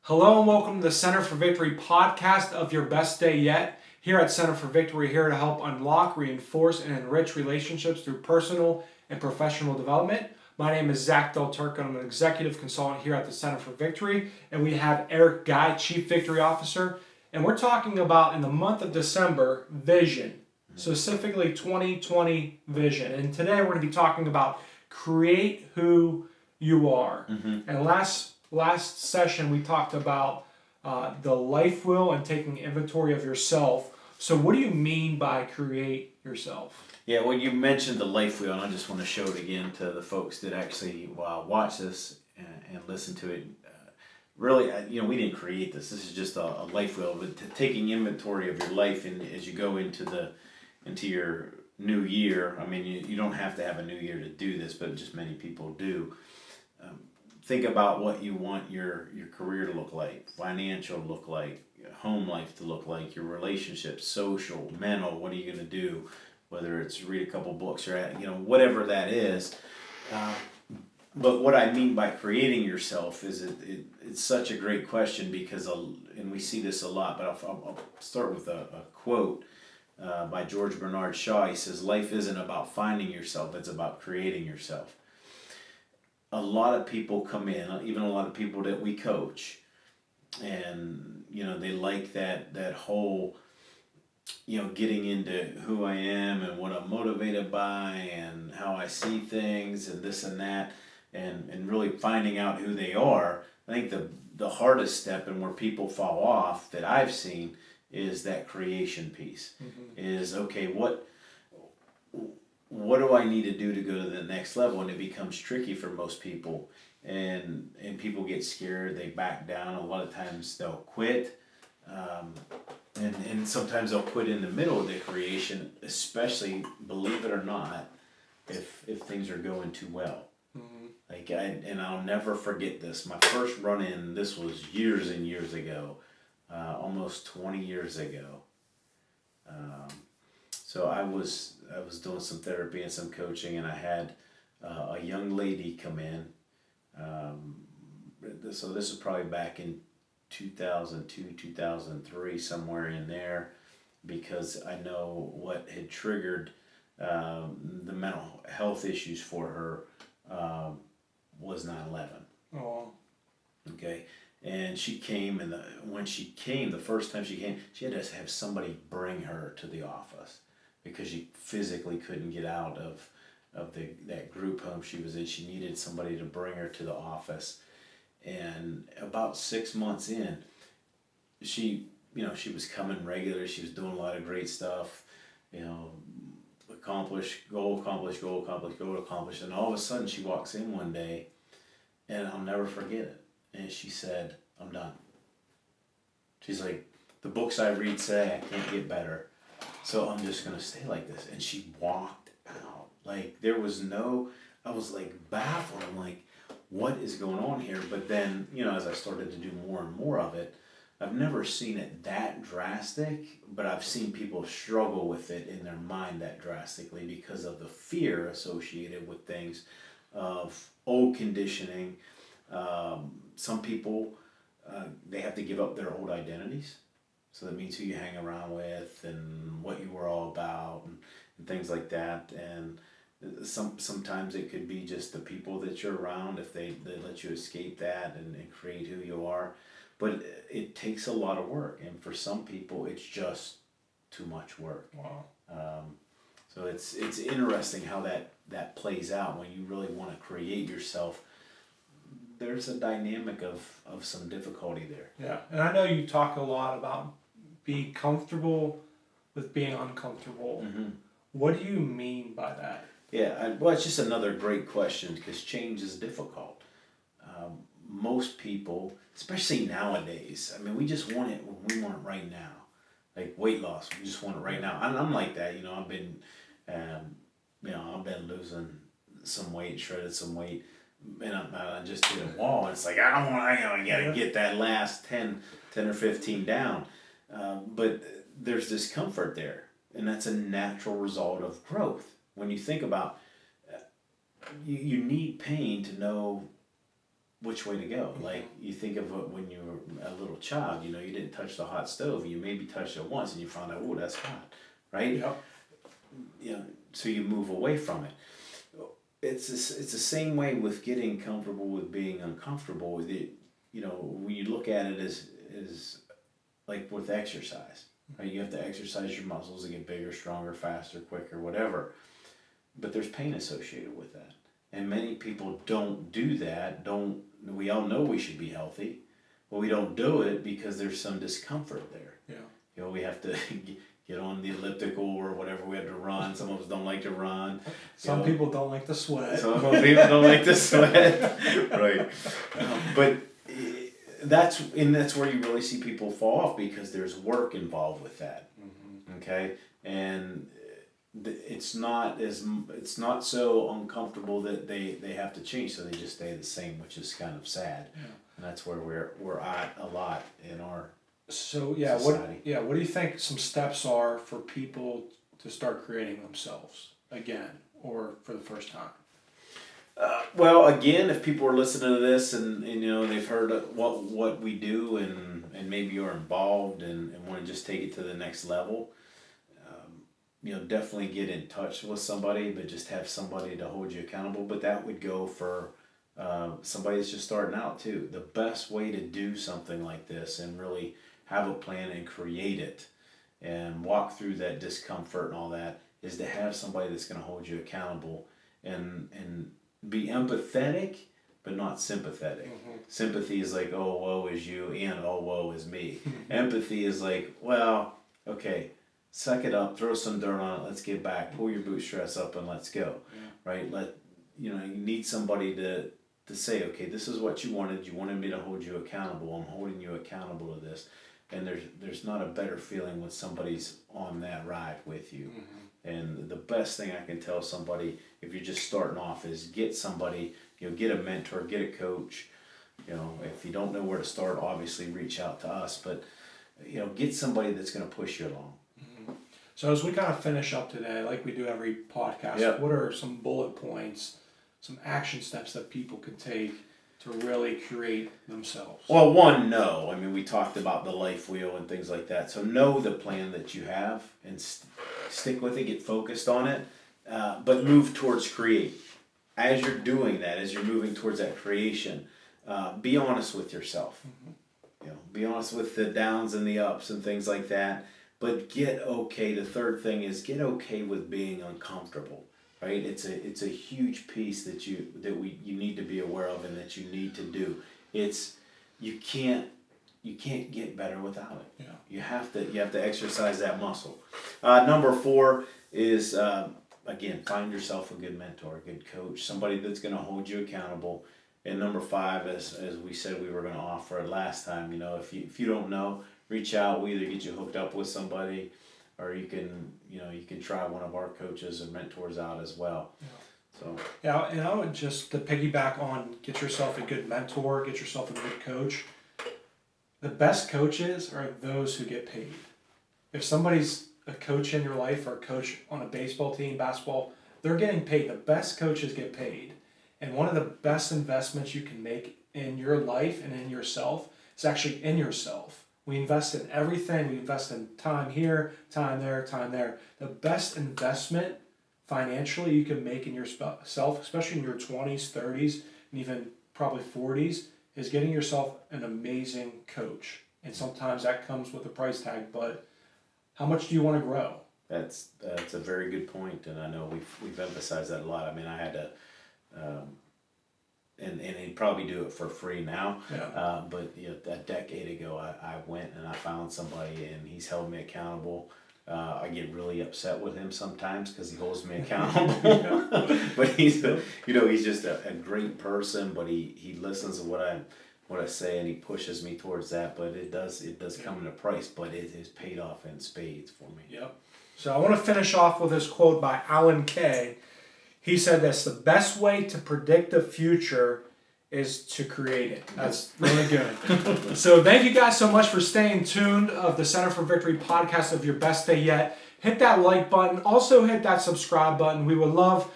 Hello and welcome to the Center for Victory podcast of Your Best Day Yet. Here at Center for Victory, we're here to help unlock, reinforce, and enrich relationships through personal and professional development. My name is Zach Del Turco. I'm an executive consultant here at the Center for Victory, and we have Eric Guy, Chief Victory Officer. And we're talking about, in the month of December, vision, specifically 2020 vision. And today we're going to be talking about create who you are. And last session we talked about the life wheel and taking inventory of yourself. So what do you mean by create yourself? Yeah, well, you mentioned the life wheel, and I just want to show it again to the folks that actually watch this and listen to it. Really, we didn't create this. This is just a life wheel, but taking inventory of your life, and as you go into your new year. I mean, you don't have to have a new year to do this, but just many people do. Think about what you want your career to look like, financial look like, home life to look like, your relationships, social, mental. What are you going to do? Whether it's read a couple books or whatever that is. But what I mean by creating yourself is it's such a great question because and we see this a lot. But I'll start with a quote by George Bernard Shaw. He says, "Life isn't about finding yourself; it's about creating yourself." A lot of people come in, even a lot of people that we coach, and they like that whole getting into who I am and what I'm motivated by and how I see things and this and that, and really finding out who they are. I think the hardest step and where people fall off that I've seen is that creation piece. Is okay, what do I need to do to go to the next level? And it becomes tricky for most people, and people get scared, they back down. A lot of times they'll quit, and sometimes they'll quit in the middle of the creation, especially, believe it or not, if things are going too well. And I'll never forget this. My first run-in, this was years and years ago, almost 20 years ago. So I was doing some therapy and some coaching, and I had a young lady come in. So this is probably back in 2002, 2003, somewhere in there, because I know what had triggered the mental health issues for her was 9/11. Oh. Okay. And she came, and when she came, the first time she came, she had to have somebody bring her to the office because she physically couldn't get out of that group home she was in. She needed somebody to bring her to the office. And about 6 months in, she was coming regular. She was doing a lot of great stuff, accomplish, goal, accomplish, goal, accomplish, goal, accomplish. And all of a sudden she walks in one day, and I'll never forget it. And she said, "I'm done." She's like, "The books I read say I can't get better, so I'm just going to stay like this." And she walked out. Like, there was I was like baffled. I'm like, what is going on here? But then, as I started to do more and more of it, I've never seen it that drastic, but I've seen people struggle with it in their mind that drastically because of the fear associated with things, of old conditioning. Some people, they have to give up their old identities. So that means who you hang around with and what you were all about and things like that. And sometimes it could be just the people that you're around, if they let you escape that and create who you are. But it takes a lot of work. And for some people, it's just too much work. Wow. So it's interesting how that plays out when you really want to create yourself. There's a dynamic of some difficulty there. Yeah, and I know you talk a lot about be comfortable with being uncomfortable. What do you mean by that? Yeah, well, it's just another great question because change is difficult. Most people, especially nowadays, I mean, we just want it when we want it right now. Like weight loss, we just want it right now. I'm like that, I've been, I've been losing some weight, shredded some weight, and I just hit a wall. It's like I gotta get that last 10 or 15 down. But there's discomfort there, and that's a natural result of growth. When you think about, you need pain to know which way to go. Like you think of it when you were a little child, you didn't touch the hot stove. You maybe touched it once and you found out, oh, that's hot, right? Yep. So you move away from it. It's the same way with getting comfortable with being uncomfortable with it. When you look at it as like with exercise, right? You have to exercise your muscles to get bigger, stronger, faster, quicker, whatever. But there's pain associated with that. And many people don't do that. We all know we should be healthy, but we don't do it because there's some discomfort there. Yeah. We have to get on the elliptical or whatever. We have to run. Some of us don't like to run. Some people don't like to sweat. Some people don't like to sweat. Right. But that's where you really see people fall off, because there's work involved with that. Okay. And it's not so uncomfortable that they have to change, so they just stay the same, which is kind of sad. Yeah. And that's where we're at a lot in our society. What do you think some steps are for people to start creating themselves again, or for the first time? Well, again, if people are listening to this and they've heard what we do and maybe you're involved and want to just take it to the next level, definitely get in touch with somebody, but just have somebody to hold you accountable. But that would go for somebody that's just starting out too. The best way to do something like this and really have a plan and create it and walk through that discomfort and all that is to have somebody that's going to hold you accountable and be empathetic, but not sympathetic. Sympathy is like, oh, woe is you, and oh, woe is me. Empathy is like, well, okay, suck it up, throw some dirt on it, let's get back, pull your bootstraps up and let's go. Right? You need somebody to say, okay, this is what you wanted me to hold you accountable, I'm holding you accountable to this. And there's not a better feeling when somebody's on that ride with you. And the best thing I can tell somebody, if you're just starting off, is get somebody, get a mentor, get a coach. If you don't know where to start, obviously reach out to us, but get somebody that's going to push you along. So as we kind of finish up today, like we do every podcast, What are some bullet points, some action steps that people could take to really create themselves? Well, one, know. We talked about the life wheel and things like that. So know the plan that you have and stick with it, get focused on it, but move towards create. As you're doing that, as you're moving towards that creation, be honest with yourself. Be honest with the downs and the ups and things like that, but get okay. The third thing is get okay with being uncomfortable. Right, it's a huge piece that you need to be aware of and that you need to do. You can't get better without it. You have to exercise that muscle. Number 4 is again, find yourself a good mentor, a good coach, somebody that's going to hold you accountable. And number 5, as we said we were going to offer it last time, if you don't know, reach out. We either get you hooked up with somebody, or you can try one of our coaches and mentors out as well. And I would just to piggyback on, get yourself a good mentor, get yourself a good coach. The best coaches are those who get paid. If somebody's a coach in your life or a coach on a baseball team, basketball, they're getting paid. The best coaches get paid. And one of the best investments you can make in your life and in yourself is actually in yourself. We invest in everything. We invest in time here, time there, time there. The best investment financially you can make in yourself, especially in your 20s, 30s, and even probably 40s, is getting yourself an amazing coach. And sometimes that comes with a price tag, but how much do you want to grow? That's a very good point, and I know we've emphasized that a lot. I had to, and he'd probably do it for free now. But a decade ago, I went and I found somebody, and he's held me accountable. I get really upset with him sometimes because he holds me accountable. But he's just a great person. But he listens to what I say, and he pushes me towards that. But it does come at a price, but it is paid off in spades for me. Yep. So I want to finish off with this quote by Alan Kay. He said this: the best way to predict the future is to create it. That's really good. So thank you guys so much for staying tuned of the Center for Victory podcast of Your Best Day Yet. Hit that like button. Also hit that subscribe button. We would love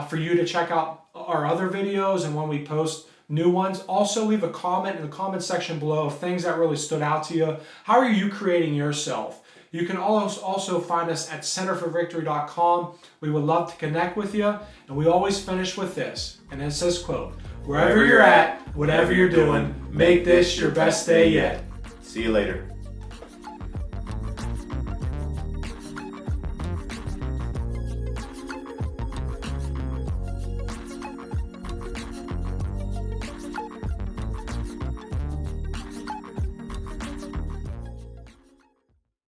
for you to check out our other videos, and when we post new ones. Also, leave a comment in the comment section below of things that really stood out to you. How are you creating yourself? You can also find us at centerforvictory.com. We would love to connect with you. And we always finish with this. And it says, quote, wherever you're at, whatever you're doing, make this your best day yet. See you later.